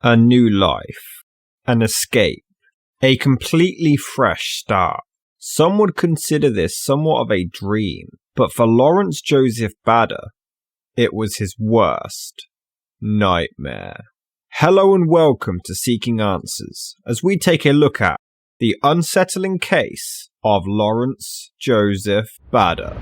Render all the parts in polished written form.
A new life, an escape, a completely fresh start. Some would consider this somewhat of a dream, but for Lawrence Joseph Bader, it was his worst nightmare. Hello and welcome to Seeking Answers, as we take a look at the unsettling case of Lawrence Joseph Bader.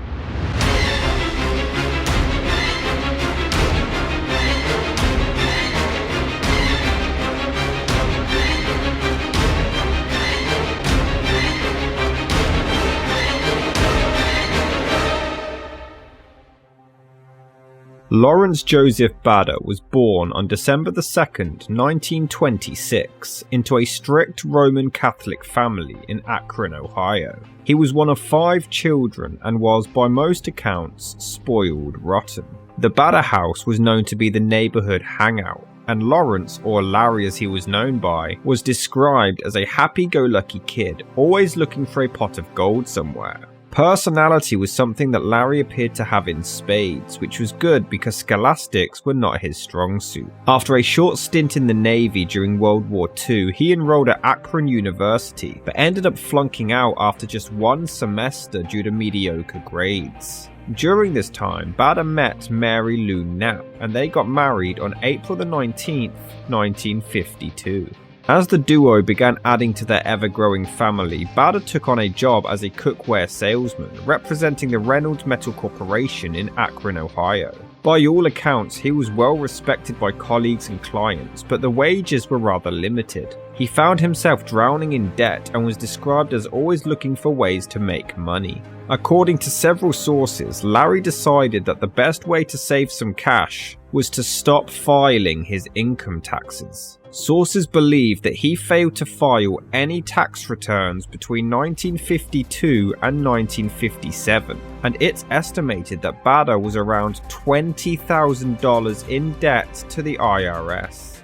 Lawrence Joseph Bader was born on December 2nd, 1926, into a strict Roman Catholic family in Akron, Ohio. He was one of 5 children and was, by most accounts, spoiled rotten. The Bader house was known to be the neighborhood hangout, and Lawrence, or Larry as he was known by, was described as a happy-go-lucky kid, always looking for a pot of gold somewhere. Personality was something that Larry appeared to have in spades, which was good because scholastics were not his strong suit. After a short stint in the Navy during World War II, he enrolled at Akron University, but ended up flunking out after just 1 semester due to mediocre grades. During this time, Bader met Mary Lou Knapp, and they got married on April 19th, 1952. As the duo began adding to their ever-growing family, Bader took on a job as a cookware salesman, representing the Reynolds Metal Corporation in Akron, Ohio. By all accounts, he was well respected by colleagues and clients, but the wages were rather limited. He found himself drowning in debt and was described as always looking for ways to make money. According to several sources, Larry decided that the best way to save some cash was to stop filing his income taxes. Sources believe that he failed to file any tax returns between 1952 and 1957, and it's estimated that Bader was around $20,000 in debt to the IRS.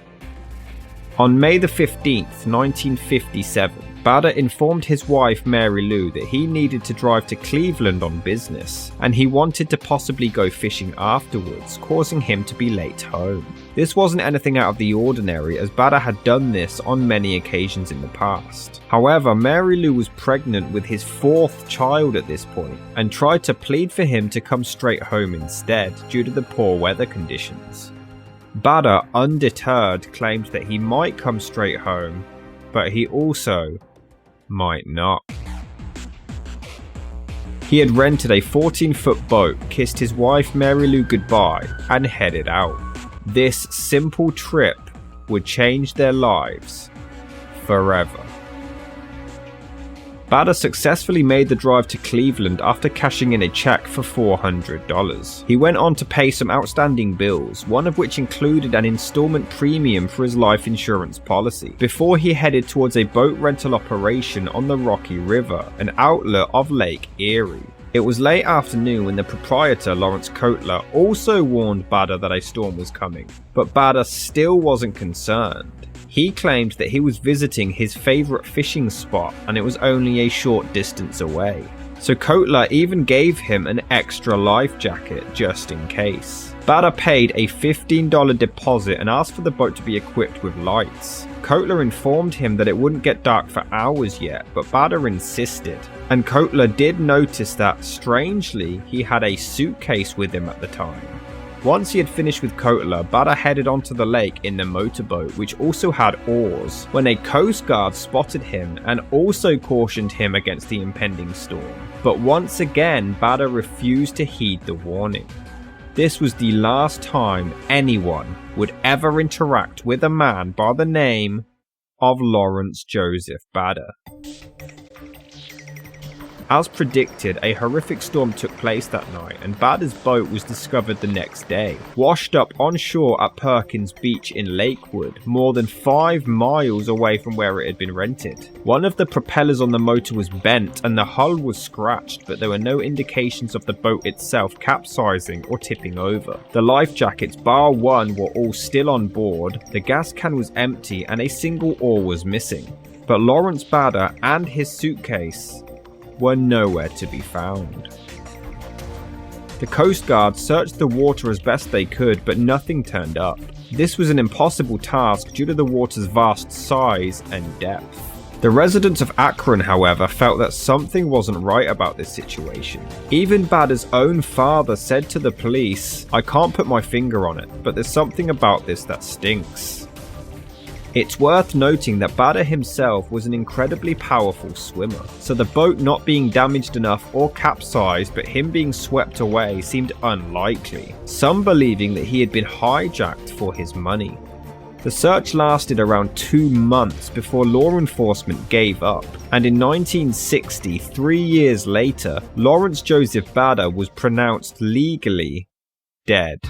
On May 15th, 1957, Bader informed his wife Mary Lou that he needed to drive to Cleveland on business, and he wanted to possibly go fishing afterwards, causing him to be late home. This wasn't anything out of the ordinary, as Bader had done this on many occasions in the past. However, Mary Lou was pregnant with his 4th child at this point, and tried to plead for him to come straight home instead, due to the poor weather conditions. Bader, undeterred, claimed that he might come straight home, but he also might not. He had rented a 14-foot boat, kissed his wife Mary Lou goodbye, and headed out. This simple trip would change their lives forever. Bader successfully made the drive to Cleveland after cashing in a check for $400. He went on to pay some outstanding bills, one of which included an installment premium for his life insurance policy, before he headed towards a boat rental operation on the Rocky River, an outlet of Lake Erie. It was late afternoon when the proprietor, Lawrence Kotler, also warned Bader that a storm was coming, but Bader still wasn't concerned. He claimed that he was visiting his favorite fishing spot and it was only a short distance away. So Kotler even gave him an extra life jacket just in case. Bader paid a $15 deposit and asked for the boat to be equipped with lights. Kotler informed him that it wouldn't get dark for hours yet, but Bader insisted. And Kotler did notice that, strangely, he had a suitcase with him at the time. Once he had finished with Kotler, Bader headed onto the lake in the motorboat, which also had oars, when a Coast Guard spotted him and also cautioned him against the impending storm. But once again, Bader refused to heed the warning. This was the last time anyone would ever interact with a man by the name of Lawrence Joseph Bader. As predicted, a horrific storm took place that night, and Bader's boat was discovered the next day, washed up on shore at Perkins Beach in Lakewood, more than 5 miles away from where it had been rented. One of the propellers on the motor was bent and the hull was scratched, but there were no indications of the boat itself capsizing or tipping over. The life jackets, bar one, were all still on board, the gas can was empty, and a single oar was missing. But Lawrence Bader and his suitcase were nowhere to be found. The Coast Guard searched the water as best they could, but nothing turned up. This was an impossible task due to the water's vast size and depth. The residents of Akron, however, felt that something wasn't right about this situation. Even Bader's own father said to the police, "I can't put my finger on it, but there's something about this that stinks." It's worth noting that Bader himself was an incredibly powerful swimmer, so the boat not being damaged enough or capsized but him being swept away seemed unlikely, some believing that he had been hijacked for his money. The search lasted around 2 months before law enforcement gave up, and in 1960, 3 years later, Lawrence Joseph Bader was pronounced legally dead.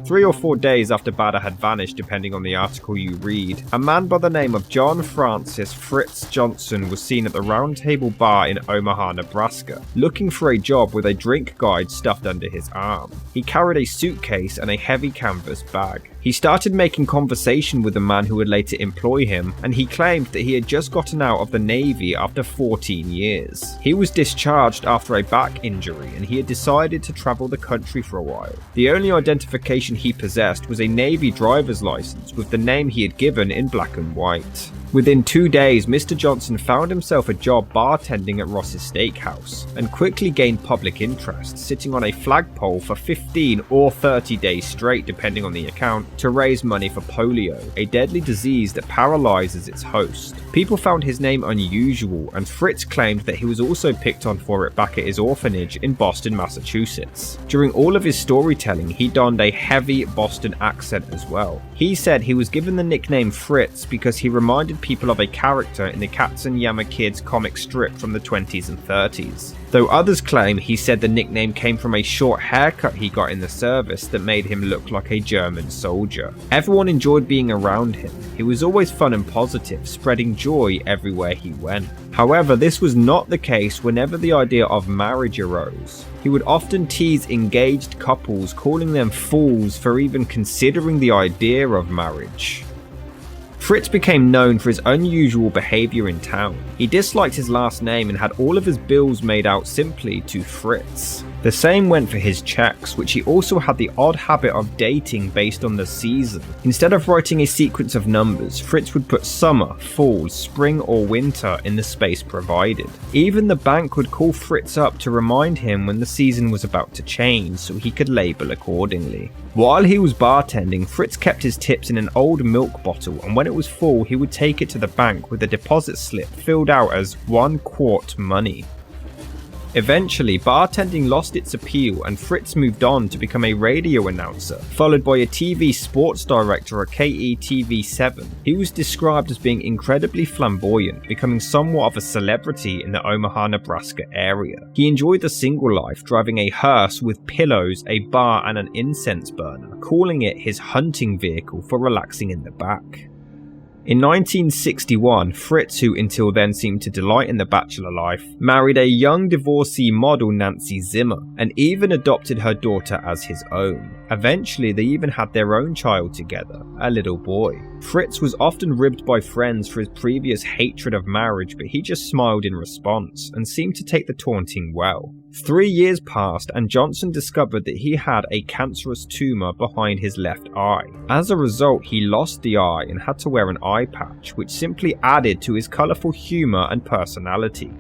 3 or 4 days after Bader had vanished, depending on the article you read, a man by the name of John Francis Fritz Johnson was seen at the Round Table Bar in Omaha, Nebraska, looking for a job with a drink guide stuffed under his arm. He carried a suitcase and a heavy canvas bag. He started making conversation with the man who would later employ him, and he claimed that he had just gotten out of the Navy after 14 years. He was discharged after a back injury, and he had decided to travel the country for a while. The only identification he possessed was a Navy driver's license with the name he had given in black and white. Within 2 days, Mr. Johnson found himself a job bartending at Ross's Steakhouse, and quickly gained public interest, sitting on a flagpole for 15 or 30 days straight, depending on the account, to raise money for polio, a deadly disease that paralyzes its host. People found his name unusual, and Fritz claimed that he was also picked on for it back at his orphanage in Boston, Massachusetts. During all of his storytelling, he donned a heavy Boston accent as well. He said he was given the nickname Fritz because he reminded people of a character in the Katzenjammer Kids comic strip from the 20s and 30s. Though others claim he said the nickname came from a short haircut he got in the service that made him look like a German soldier. Everyone enjoyed being around him. He was always fun and positive, spreading joy everywhere he went. However, this was not the case whenever the idea of marriage arose. He would often tease engaged couples, calling them fools for even considering the idea of marriage. Fritz became known for his unusual behaviour in town. He disliked his last name and had all of his bills made out simply to Fritz. The same went for his checks, which he also had the odd habit of dating based on the season. Instead of writing a sequence of numbers, Fritz would put summer, fall, spring or winter in the space provided. Even the bank would call Fritz up to remind him when the season was about to change so he could label accordingly. While he was bartending, Fritz kept his tips in an old milk bottle, and when it was full he would take it to the bank with a deposit slip filled out as 1 quart money. Eventually, bartending lost its appeal and Fritz moved on to become a radio announcer, followed by a TV sports director at KETV7. He was described as being incredibly flamboyant, becoming somewhat of a celebrity in the Omaha, Nebraska area. He enjoyed the single life, driving a hearse with pillows, a bar and an incense burner, calling it his hunting vehicle for relaxing in the back. In 1961, Fritz, who until then seemed to delight in the bachelor life, married a young divorcee model Nancy Zimmer, and even adopted her daughter as his own. Eventually, they even had their own child together, a little boy. Fritz was often ribbed by friends for his previous hatred of marriage, but he just smiled in response, and seemed to take the taunting well. 3 years passed and Johnson discovered that he had a cancerous tumour behind his left eye. As a result, he lost the eye and had to wear an eye patch, which simply added to his colourful humour and personality.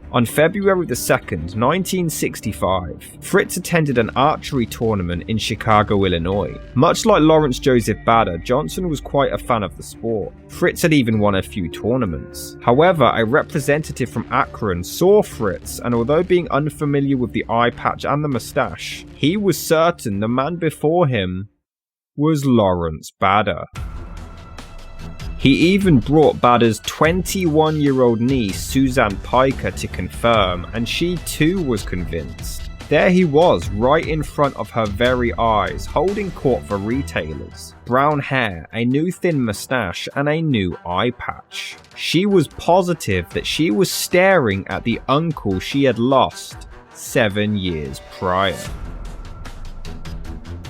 On February 2nd, 1965, Fritz attended an archery tournament in Chicago, Illinois. Much like Lawrence Joseph Bader, Johnson was quite a fan of the sport. Fritz had even won a few tournaments. However, a representative from Akron saw Fritz, and although being unfamiliar with the eye patch and the moustache, he was certain the man before him was Lawrence Bader. He even brought Bader's 21-year-old niece Suzanne Piker to confirm, and she too was convinced. There he was, right in front of her very eyes, holding court for retailers. Brown hair, a new thin moustache, and a new eye patch. She was positive that she was staring at the uncle she had lost 7 years prior.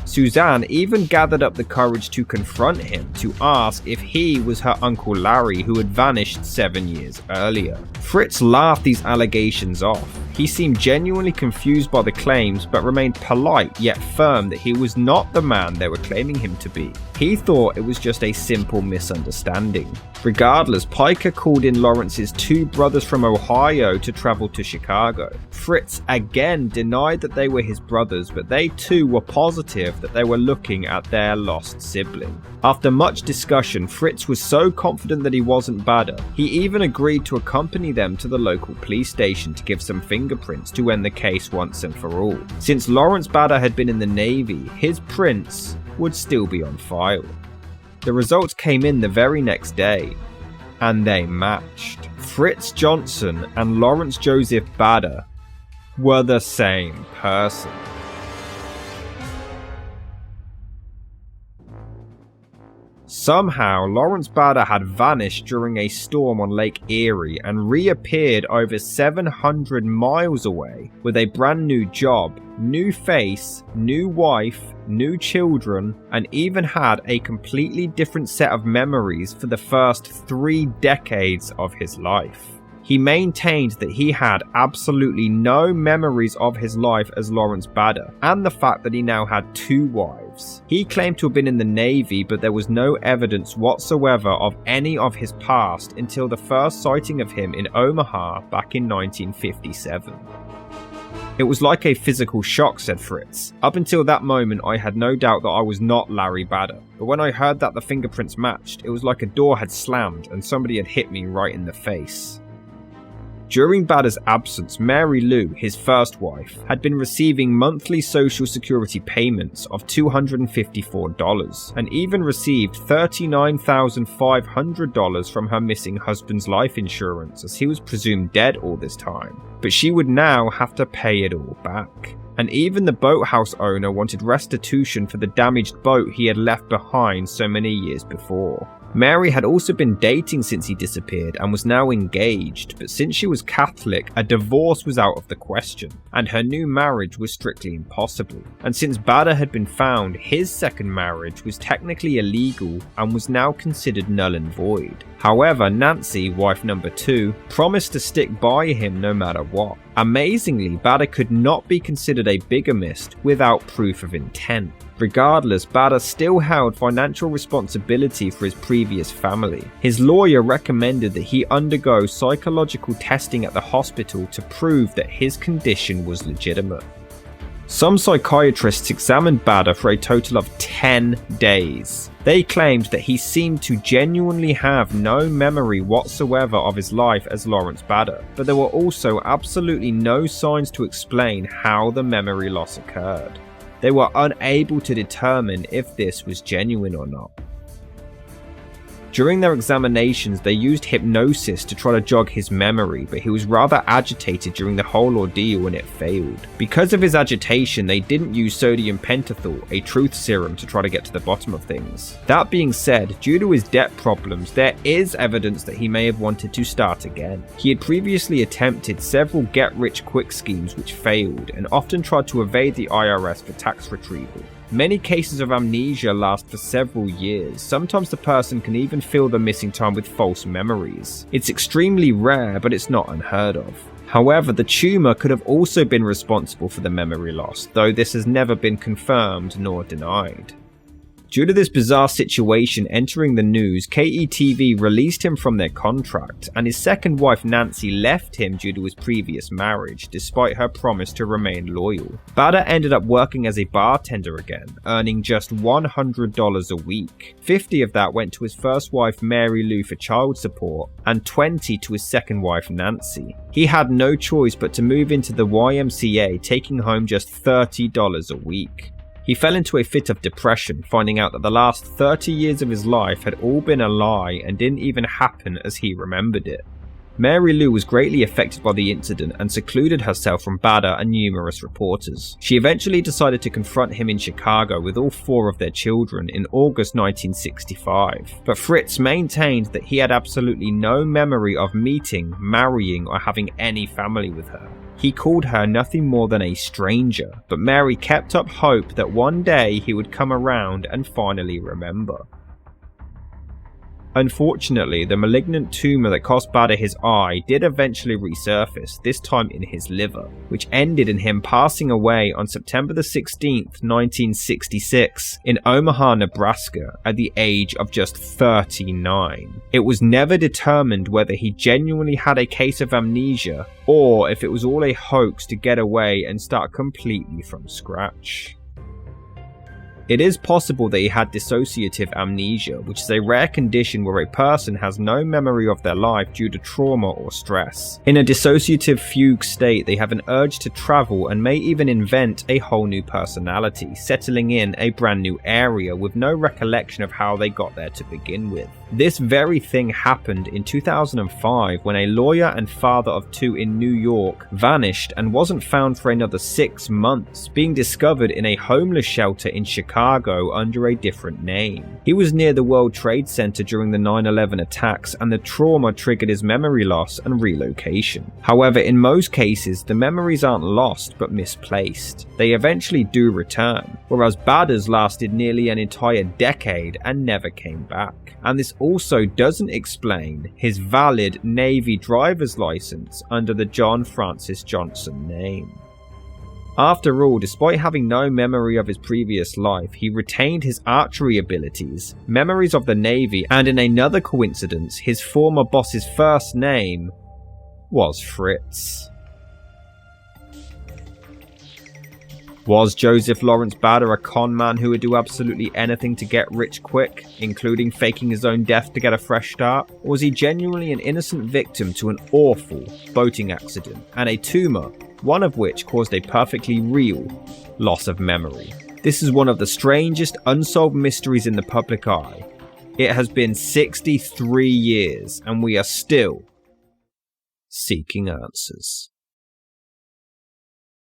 Suzanne even gathered up the courage to confront him to ask if he was her Uncle Larry who had vanished 7 years earlier. Fritz laughed these allegations off. He seemed genuinely confused by the claims but remained polite yet firm that he was not the man they were claiming him to be. He thought it was just a simple misunderstanding. Regardless, Piker called in Lawrence's two brothers from Ohio to travel to Chicago. Fritz again denied that they were his brothers, but they too were positive that they were looking at their lost sibling. After much discussion, Fritz was so confident that he wasn't Bader, he even agreed to accompany them to the local police station to give some fingerprints to end the case once and for all. Since Lawrence Bader had been in the Navy, his prints would still be on file. The results came in the very next day, and they matched. Fritz Johnson and Lawrence Joseph Bader were the same person. Somehow, Lawrence Bader had vanished during a storm on Lake Erie and reappeared over 700 miles away with a brand new job, new face, new wife, new children, and even had a completely different set of memories for the first 3 decades of his life. He maintained that he had absolutely no memories of his life as Lawrence Bader, and the fact that he now had 2 wives. He claimed to have been in the Navy, but there was no evidence whatsoever of any of his past until the first sighting of him in Omaha back in 1957. It was like a physical shock, said Fritz. Up until that moment, I had no doubt that I was not Larry Bader, but when I heard that the fingerprints matched, it was like a door had slammed and somebody had hit me right in the face. During Bader's absence, Mary Lou, his first wife, had been receiving monthly Social Security payments of $254 and even received $39,500 from her missing husband's life insurance, as he was presumed dead all this time. But she would now have to pay it all back. And even the boathouse owner wanted restitution for the damaged boat he had left behind so many years before. Mary had also been dating since he disappeared and was now engaged, but since she was Catholic, a divorce was out of the question, and her new marriage was strictly impossible. And since Bader had been found, his second marriage was technically illegal and was now considered null and void. However, Nancy, wife number 2, promised to stick by him no matter what. Amazingly, Bader could not be considered a bigamist without proof of intent. Regardless, Bader still held financial responsibility for his previous family. His lawyer recommended that he undergo psychological testing at the hospital to prove that his condition was legitimate. Some psychiatrists examined Bader for a total of 10 days. They claimed that he seemed to genuinely have no memory whatsoever of his life as Lawrence Bader, but there were also absolutely no signs to explain how the memory loss occurred. They were unable to determine if this was genuine or not. During their examinations, they used hypnosis to try to jog his memory, but he was rather agitated during the whole ordeal and it failed. Because of his agitation, they didn't use sodium pentothal, a truth serum, to try to get to the bottom of things. That being said, due to his debt problems, there is evidence that he may have wanted to start again. He had previously attempted several get-rich-quick schemes which failed, and often tried to evade the IRS for tax retrieval. Many cases of amnesia last for several years. Sometimes the person can even fill the missing time with false memories. It's extremely rare, but it's not unheard of. However, the tumour could have also been responsible for the memory loss, though this has never been confirmed nor denied. Due to this bizarre situation entering the news, KETV released him from their contract, and his second wife Nancy left him due to his previous marriage, despite her promise to remain loyal. Bader ended up working as a bartender again, earning just $100 a week. 50 of that went to his first wife Mary Lou for child support, and 20 to his second wife Nancy. He had no choice but to move into the YMCA, taking home just $30 a week. He fell into a fit of depression, finding out that the last 30 years of his life had all been a lie and didn't even happen as he remembered it. Mary Lou was greatly affected by the incident and secluded herself from Bader and numerous reporters. She eventually decided to confront him in Chicago with all 4 of their children in August 1965, but Fritz maintained that he had absolutely no memory of meeting, marrying, or having any family with her. He called her nothing more than a stranger, but Mary kept up hope that one day he would come around and finally remember. Unfortunately, the malignant tumour that cost Bader his eye did eventually resurface, this time in his liver, which ended in him passing away on September the 16th, 1966, in Omaha, Nebraska, at the age of just 39. It was never determined whether he genuinely had a case of amnesia, or if it was all a hoax to get away and start completely from scratch. It is possible that he had dissociative amnesia, which is a rare condition where a person has no memory of their life due to trauma or stress. In a dissociative fugue state, they have an urge to travel and may even invent a whole new personality, settling in a brand new area with no recollection of how they got there to begin with. This very thing happened in 2005 when a lawyer and father of 2 in New York vanished and wasn't found for another 6 months, being discovered in a homeless shelter in Chicago under a different name. He was near the World Trade Center during the 9/11 attacks, and the trauma triggered his memory loss and relocation. However, in most cases, the memories aren't lost but misplaced. They eventually do return, whereas Bader's lasted nearly an entire decade and never came back. And this also doesn't explain his valid Navy driver's license under the John Francis Johnson name. After all, despite having no memory of his previous life, he retained his archery abilities, memories of the Navy, and in another coincidence, his former boss's first name was Fritz. Was Joseph Lawrence Bader a con man who would do absolutely anything to get rich quick, including faking his own death to get a fresh start? Or was he genuinely an innocent victim to an awful boating accident and a tumour, one of which caused a perfectly real loss of memory? This is one of the strangest unsolved mysteries in the public eye. It has been 63 years and we are still seeking answers.